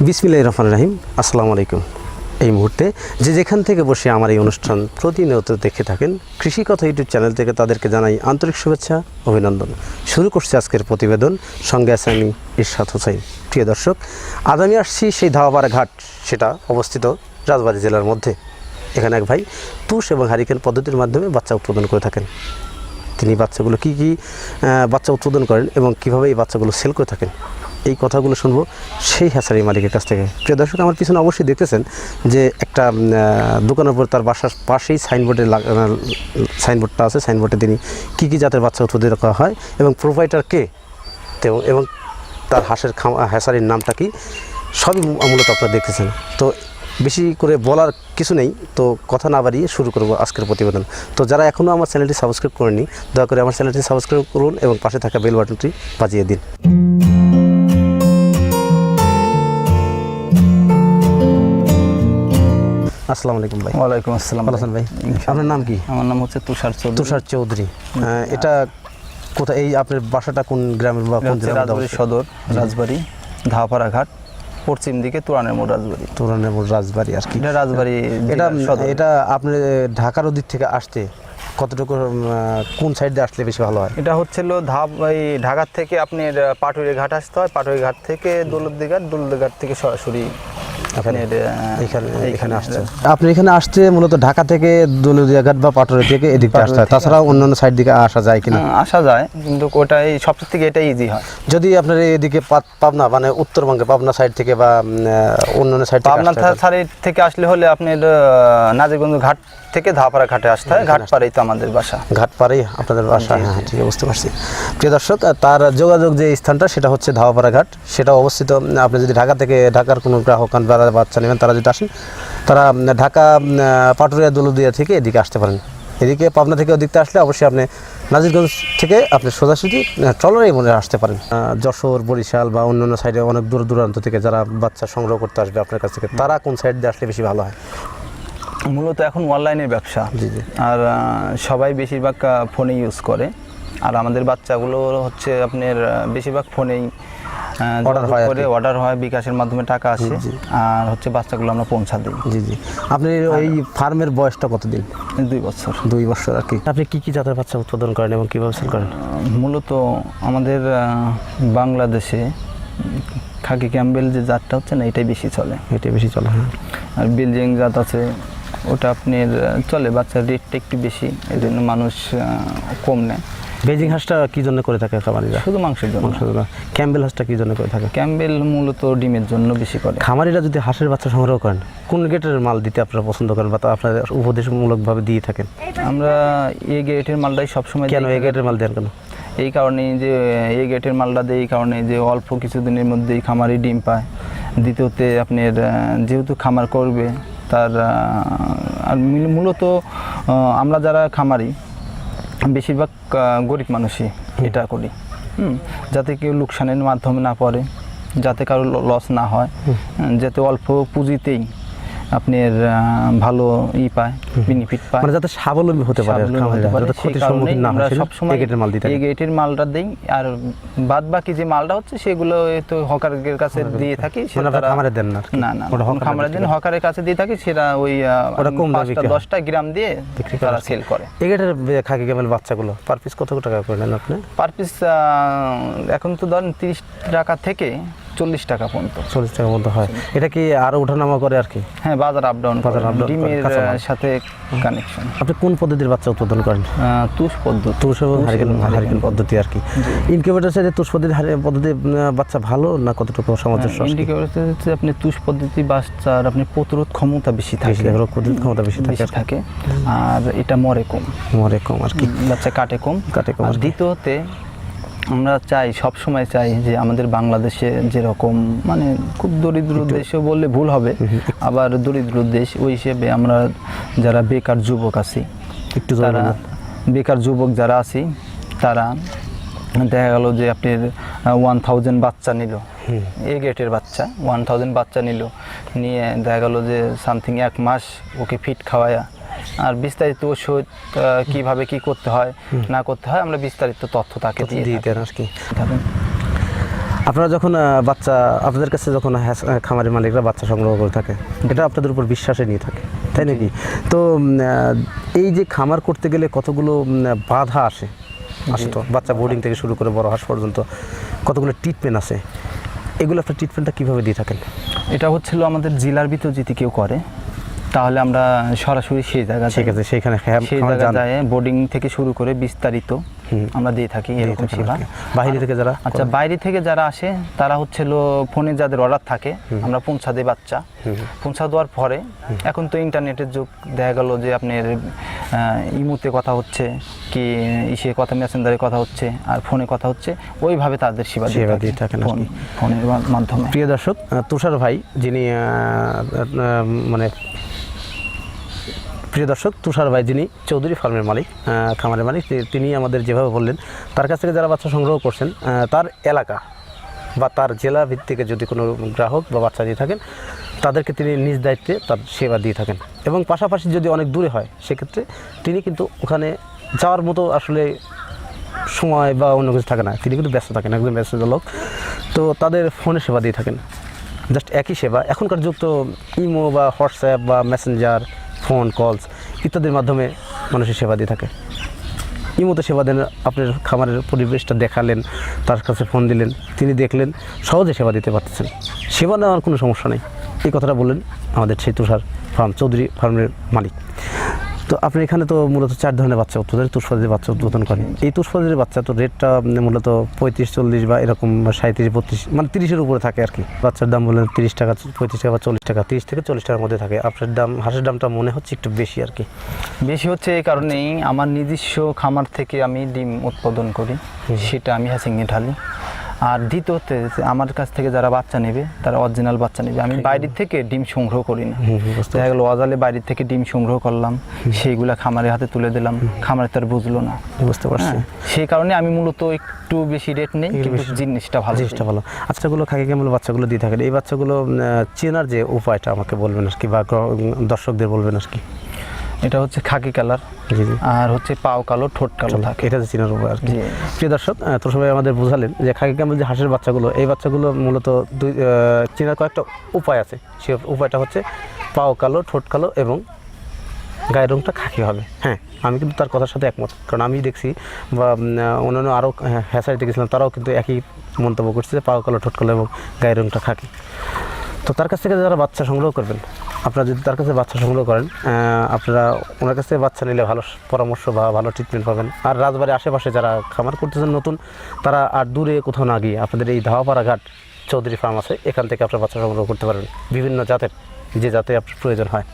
বিসমিল্লাহির রহমানির রহিম। আসসালামু আলাইকুম। এই মুহূর্তে যে যেখান থেকে বসে আমার এই অনুষ্ঠান প্রতিনিয়ত দেখে থাকেন কৃষি কথা ইউটিউব চ্যানেল থেকে তাদেরকে জানাই আন্তরিক শুভেচ্ছা, অভিনন্দন। শুরু করছি আজকের প্রতিবেদন, সঙ্গে আছে আমি ইরশাদ হোসাইন। প্রিয় দর্শক, আজ আমি আসছি সেই ধাওয়াপাড়া ঘাট, সেটা অবস্থিত রাজবাড়ী জেলার মধ্যে। এখানে এক ভাই তুষ এবং হারিকেন পদ্ধতির মাধ্যমে বাচ্চা উৎপাদন করে থাকেন। তিনি বাচ্চাগুলো কী বাচ্চা উৎপাদন করেন এবং কীভাবে এই বাচ্চাগুলো সেল করে থাকেন, এই কথাগুলো শুনবো সেই হ্যাচারি মালিকের কাছ থেকে। প্রিয় দর্শক, আমার পিছনে অবশ্যই দেখতেছেন যে একটা দোকানের উপর তার বাসার পাশেই সাইনবোর্ডটা আছে। সাইনবোর্ডে তিনি কী জাতের বাচ্চা উৎপাদন করা হয় এবং প্রোভাইডার কে এবং তার হ্যাচারির নামটা কি, সবই মূলত আপনারা দেখতেছেন। তো বেশি করে বলার কিছু নেই, তো কথা না বাড়িয়ে শুরু করব আজকের প্রতিবেদন। তো যারা এখনও আমার চ্যানেলটি সাবস্ক্রাইব করেনি, দয়া করে আমার চ্যানেলটি সাবস্ক্রাইব করুন এবং পাশে থাকা বেল বাটনটি বাজিয়ে দিন। আসসালামু আলাইকুম ভাই। ওয়ালাইকুম আসসালাম। ভালো আছেন ভাই? আপনার নাম কি? আমার নাম হচ্ছে তুষার চৌধুরী। তুষার চৌধুরী। এটা কোথায়, এই আপনার বাসাটা কোন গ্রামের বা কোন জেলার? রাজবাড়ী সদর, রাজবাড়ী ধাওয়াপাড়া ঘাট, পশ্চিম দিকে তুরানের মোড় রাজবাড়ী। তুরানের মোড় রাজবাড়ী আর কি। এটা রাজবাড়ী। এটা আপনি ঢাকার ওদিক থেকে আসতে কতটুকু, কোন সাইড দিয়ে আসলে বেশি ভালো হয়? এটা হচ্ছিল ঢাকার থেকে আপনার পাটুরি ঘাট আসতে হয়, পাটুরি ঘাট থেকে দৌলতদিঘাট, দৌলতদিঘাট থেকে সরাসরি এখানে আসছে। আপনি এখানে আসতে মূলত ঢাকা থেকে দৌলতদিঘাট বা পাটুরি থেকে এদিকে আসতে হয়, তাছাড়াও অন্যান্য সাইড দিকে আসা যায় কিনা? আসা যায়, কিন্তু ওটাই সবচেয়ে থেকে এটাই ইজি হয়। যদি আপনার এদিকে পাবনা, মানে উত্তরবঙ্গে পাবনা সাইড থেকে বা অন্যান্য সাইড থেকে, পাবনা সাইড থেকে আসলে হলে আপনার নাজিরগঞ্জ ঘাট থেকে ধাওয়াপাড়া ঘাটে আসতে হয়। ঘাট পাড়েই তো আমাদের বাসা। ঘাট পাড়েই আপনাদের বাসা? হ্যাঁ, ঠিক বুঝতে পারছি। প্রিয় দর্শক, তার যোগাযোগ যে স্থানটা সেটা হচ্ছে ধাওয়াপাড়া ঘাট। সেটা অবস্থিত, আপনি যদি ঢাকার কোনো গ্রাহক বাচ্চা নেবেন, তারা যদি আসেন, তারা ঢাকা পাটুরিয়া দৌলতদিয়া থেকে এদিকে আসতে পারেন। এদিকে পাবনা থেকে ওদিকতে আসলে অবশ্যই আপনি নাজিরগঞ্জ থেকে আপনি সোজাসুজি ট্রলারেই মনে আসতে পারেন। যশোর, বরিশাল বা অন্যান্য সাইডে অনেক দূর দূরান্ত থেকে যারা বাচ্চা সংগ্রহ করতে আসবে আপনার কাছ থেকে, তারা কোন সাইড দিয়ে আসলে বেশি ভালো হয়? মূলত এখন অনলাইনের ব্যবসা, আর সবাই বেশিরভাগ ফোনে ইউজ করে। আর আমাদের বাচ্চাগুলো হচ্ছে আপনার বেশিরভাগ ফোনেই অর্ডার হয়, বিকাশের মাধ্যমে টাকা আসে, আর হচ্ছে বাচ্চাগুলো আমরা পৌঁছা দিই। জি। আপনি ওই ফার্মের বয়সটা কতদিন? 2 বছর। 2 বছর আর কি। আপনি কি জাতের বাচ্চা উৎপাদন করেন এবং কীভাবে সেল করেন? মূলত আমাদের বাংলাদেশে খাকি ক্যাম্বেল যে জাতটা হচ্ছে না, এটাই বেশি চলে। হ্যাঁ। আর বেলজিয়ান জাত আছে, ওটা আপনার চলে, বাচ্চার রেটটা একটু বেশি, এই জন্য মানুষ কম নেয়। বেজিং হাঁসটা কী জন্য করে থাকে খামারিরা? শুধু মাংসের জন্য। ক্যাম্বেল হাঁসটা কী জন্য করে থাকে? ক্যাম্বেল মূলত ডিমের জন্য বেশি করে। খামারিরা যদি হাঁসের বাচ্চা সংগ্রহ করেন, কোন গেটের মাল দিতে আপনারা পছন্দ করেন বা আপনারা উপদেশমূলকভাবে দিয়ে থাকেন? আমরা এই গেটের মালটাই সবসময়। কেন এই গেটের মাল দেন কেন? এই কারণেই যে এই গেটের মালটা দেয়, এই কারণে যে অল্প কিছুদিনের মধ্যেই খামারি ডিম পায়। দ্বিতীয়তে আপনার যেহেতু খামার করবে, তার আর মূলত আমরা যারা খামারি বেশিরভাগ গরিব মানুষই এটা করি, যাতে কেউ লোকসানের মাধ্যমে না পড়ে, যাতে কারো লস না হয়, যাতে অল্প পুঁজিতেই আপনার ভালো পায়, বেনিফিট পায়, মানে যাতে স্বাবলম্বী হতে পারে, সবসময় এই গেটের মালটা দেই। আর বাদ বাকি যে মালটা হচ্ছে সেগুলো তো হকারের কাছে দিয়ে থাকি। খামারে দেন না? না, খামারের জন্য হকারের কাছে দিয়ে থাকি। সেটা ওই 10টা গ্রাম দিয়ে তারা সেল করে। এই গেটের খাকি ক্যামেল বাচ্চাগুলো পার পিস কত টাকা করে নেন আপনি? পার পিস এখন তো ধরেন 30 টাকা থেকে 40 টাকা পর্যন্ত। 40 টাকা পর্যন্ত হয়। এটা কি আরো ওঠানামা করে আর কি? হ্যাঁ, বাজার আপ ডাউন, ডিমের সাথে কানেকশন। আপনি কোন পদ্ধতির বাচ্চা উৎপাদন করেন? তুষ পদ্ধতি। তুষ এবং হারিকেন পদ্ধতি আর কি। ইনকিউবেটর সাইডে তুষ পদ্ধতি বাচ্চা ভালো না কতটুকু সামঞ্জস্য? ইনকিউবেটর হচ্ছে আপনি তুষ পদ্ধতি বাচ্চার আপনি প্রতিরোধ ক্ষমতা বেশি থাকে, থাকে আর এটা মরে কম আর কি, বাচ্চা কাটে কম। আর দ্বিতীয়তে আমরা সব সময় চাই যে আমাদের বাংলাদেশে যেরকম, মানে খুব দরিদ্র দেশও বললে ভুল হবে, আবার দরিদ্র দেশ ওই হিসেবে আমরা যারা বেকার যুবক আছি, যারা আছি, তারা দেখা গেল যে আপনার 1000 বাচ্চা নিল, এই গেটের বাচ্চা 1000 বাচ্চা নিয়ে দেখা গেল যে সামথিং 1 মাস ওকে ফিট খাওয়ায়া, আর বিস্তারিত ওষুধ কিভাবে কি করতে হয় না করতে হয়, আমরা বিস্তারিত তথ্য তাকে দিয়ে দেন আর কি। আপনারা যখন বাচ্চা আপনাদের কাছে যখন খামারের মালিকরা বাচ্চা সংগ্রহ করে থাকে, এটা আপনাদের উপর বিশ্বাসে নিয়ে থাকে, তাই নাকি? তো এই যে খামার করতে গেলে কতগুলো বাধা আসে তো বাচ্চা বোর্ডিং থেকে শুরু করে বড় হাঁস পর্যন্ত কতগুলো ট্রিটমেন্ট আছে, এগুলো আপনার ট্রিটমেন্টটা কীভাবে দিয়ে থাকেন? এটা হচ্ছিল আমাদের জেলার ভিতর যদি কেউ করে তাহলে আমরা সরাসরি সেই জায়গায় ঠিক আছে, সেইখানে সেই জায়গায় বোর্ডিং থেকে শুরু করে বিস্তারিত আমরা দিয়ে থাকি এরকম সেবা। বাইরে থেকে যারা আচ্ছা, বাইরে থেকে যারা আসে তারা হচ্ছিল ফোনে যাদের অর্ডার থাকে আমরা পৌঁছা দিই বাচ্চা, পৌঁছা দেওয়ার পরে এখন তো ইন্টারনেটের যুগ, দেখা গেল যে আপনার ইমোতে কথা হচ্ছে কি ইসে কথা মেসেঞ্জারে কথা হচ্ছে আর ফোনে কথা হচ্ছে, ওইভাবে তাদের সেবা দিয়ে থাকেন ফোনের মাধ্যমে। প্রিয় দর্শক, তুষার ভাই যিনি তুষার ভাই যিনি চৌধুরী ফার্মের মালিক, খামারের মালিক, তিনি আমাদের যেভাবে বললেন তার কাছ থেকে যারা বাচ্চা সংগ্রহ করছেন তার এলাকা বা তার জেলা ভিত্তিকে যদি কোনো গ্রাহক বা বাচ্চা দিয়ে থাকেন তাদেরকে তিনি নিজ দায়িত্বে তার সেবা দিয়ে থাকেন। এবং পাশাপাশি যদি অনেক দূরে হয় সেক্ষেত্রে তিনি কিন্তু ওখানে যাওয়ার মতো আসলে সময় বা অন্য কিছু থাকে না, তিনি কিন্তু ব্যস্ত থাকেন, একদম ব্যস্ত লোক, তো তাদের ফোনে সেবা দিয়ে থাকেন। জাস্ট একই সেবা। এখনকার যুগ তো ইমো বা হোয়াটসঅ্যাপ বা মেসেঞ্জার, ফোন কলস ইত্যাদির মাধ্যমে মানুষের সেবা দিয়ে থাকে। ইমোতে সেবা দেন, আপনার খামারের পরিবেশটা দেখালেন, তার কাছে ফোন দিলেন, তিনি দেখলেন, সহজে সেবা দিতে পারতেছেন, সেবা নেওয়ার কোনো সমস্যা নেই। এই কথাটা বললেন আমাদের সেই তুষার ফার্ম, চৌধুরী ফার্মের মালিক। তো আপনি এখানে তো মূলত 4 ধরনের বাচ্চা উৎপাদন, তুষপাতির বাচ্চা উৎপাদন করেন। এই তুষপাতির বাচ্চা তো রেটটা মূলত 35-40 বা এরকম 37-32 মানে 30-এর উপরে থাকে আর কি। বাচ্চার দাম বললেন 30 টাকা, 35 টাকা বা 40 টাকা, 30 থেকে 40 টাকার মধ্যে থাকে। আপনার দাম, হাঁসের দামটা মনে হচ্ছে একটু বেশি আর কি। বেশি হচ্ছে এই কারণেই আমার নিজস্ব খামার থেকে আমি ডিম উৎপাদন করি, সেটা আমি হ্যাচিংয়ে ঢালি। আর দ্বিতীয়তে আমার কাছ থেকে যারা বাচ্চা নেবে তারা অরিজিনাল বাচ্চা নেবে, আমি বাইরের থেকে ডিম সংগ্রহ করি না। দেখা গেলো অজালে বাইরের থেকে ডিম সংগ্রহ করলাম, সেইগুলা খামারের হাতে তুলে দিলাম, খামারে তার বুঝলো না, বুঝতে পারছি। সেই কারণে আমি মূলত একটু বেশি রেট নেই, কিন্তু জিনিসটা ভালো। বাচ্চাগুলো খাকি কেমন বাচ্চাগুলো দিয়ে থাকেন, এই বাচ্চাগুলো চেনার যে উপায়টা আমাকে বলবেন আর কি, বা দর্শকদের বলবেন আর কি। এটা হচ্ছে খাকি কালার, আর হচ্ছে পাও কালো, ঠোঁট কালো থাকে, এটা হচ্ছে চেনার উপায় আর কি। প্রিয় দর্শক, তো সবাই আমাদের বোঝালেন যে খাকি ক্যামেল যে হাঁসের বাচ্চাগুলো, এই বাচ্চাগুলো মূলত চেনার কয়েকটা উপায় আছে। সেই উপায়টা হচ্ছে পাও কালো, ঠোঁট কালো এবং গায়ের রঙটা খাকি হবে। হ্যাঁ, আমি কিন্তু তার কথার সাথে একমত, কারণ আমি দেখছি বা অন্যান্য আরও হ্যাঁসারিতে গেছিলাম, তারাও কিন্তু একই মন্তব্য করছে যে পাও কালো, ঠোঁট কালো এবং গায়ের রঙটা খাকি। তো তার কাছ থেকে যারা বাচ্চা সংগ্রহ করবেন, আপনারা যদি তার কাছে বাচ্চা সংগ্রহ করেন, আপনারা ওনার কাছ থেকে বাচ্চা নিলে ভালো পরামর্শ বা ভালো ট্রিটমেন্ট পাবেন। আর রাজবাড়ির আশেপাশে যারা খামার করতেছেন নতুন, তারা আর দূরে কোথাও না গিয়ে আপনাদের এই ধাওয়াপাড়া ঘাট চৌধুরী ফার্ম আছে, এখান থেকে আপনারা বাচ্চা সংগ্রহ করতে পারবেন বিভিন্ন জাতের, যে জাতে আপনার প্রয়োজন হয়।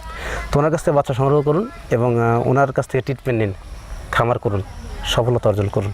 তো ওনার কাছ থেকে বাচ্চা সংগ্রহ করুন এবং ওনার কাছ থেকে ট্রিটমেন্ট নিন, খামার করুন, সফলতা অর্জন করুন।